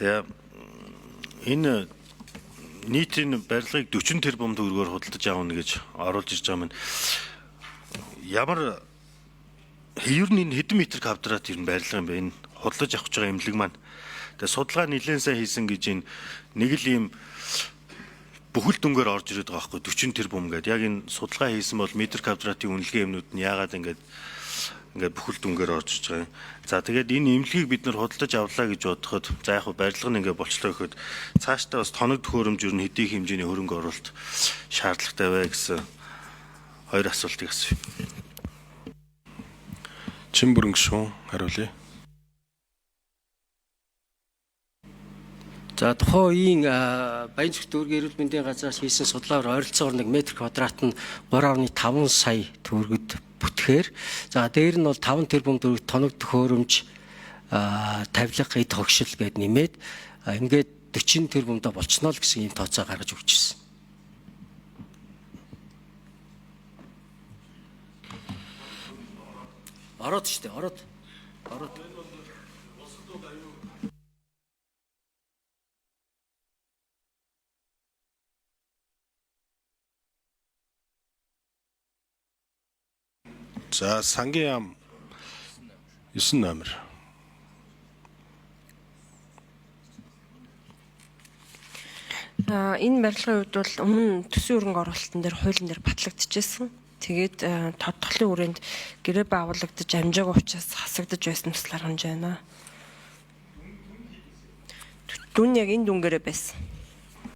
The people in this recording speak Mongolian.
За энэ нийтийн барилгыг 40 тэрбум төгрөгөөр худалдаж авна гэж оруулж ирж байгаа юм. Ямар ер нь энэ хэдэн метр квадрат ер нь барилга юм бэ? Энэ худалдаж авах гэж байгаа эмнэлэг маань. Тэгээ судалгаа нэлээд сайн хийсэн гэж энэ нэг л ийм бүхэл дүнгээр орж ирээд байгаа байхгүй 40 тэрбум гэдэг. Яг энэ судалгаа хийсэн бол метр квадратын үнэлгээ юмнууд нь яагаад ингээд бүхэл дүнгээр орж иж байгаа юм. За тэгээд энэ эмнэлгийг бид нар худалдаж авлаа гэж бодоход за яг барилга нь ингээд болчлоо гэхэд цаашдаа бас тоног төхөөрөмж ер нь хэдийн хэмжээний хөрөнгө оруулалт шаардлагатай вэ гэсэн хоёр асуултыг асууя. Чимбүрэн гүшүүн хариулъя. За тухайн үеийн Баянзүрх дүүргийн эрүүл мэндийн газраас хийсэн судалгаагаар ойролцоогоор 1 метр квадрат нь 3.5 сая төгрөгөд бүтгээр. За дээр нь бол 5 тэрбум төгрөг тоног төхөөрөмж тавилга эд хогшил гэд нэмээд ингээд 40 тэрбумдаа болчихно л гэсэн ийм тооцоо гаргаж өгч ирсэн. Ороод штэ ороод. За сангийн яам 9 номер. Энэ барилгын хувьд бол өмнө төсвийн хөрөнгө оруулалтын дээр хуулийн дээр батлагдчихсэн. Тэгээд тодтголын хүрээнд гэрээ байгуулагдаж амжаагүй учраас хасагдаж байсан туслаар хэмжээ байна. Дүн яг энэ дүнгээрээ байсан.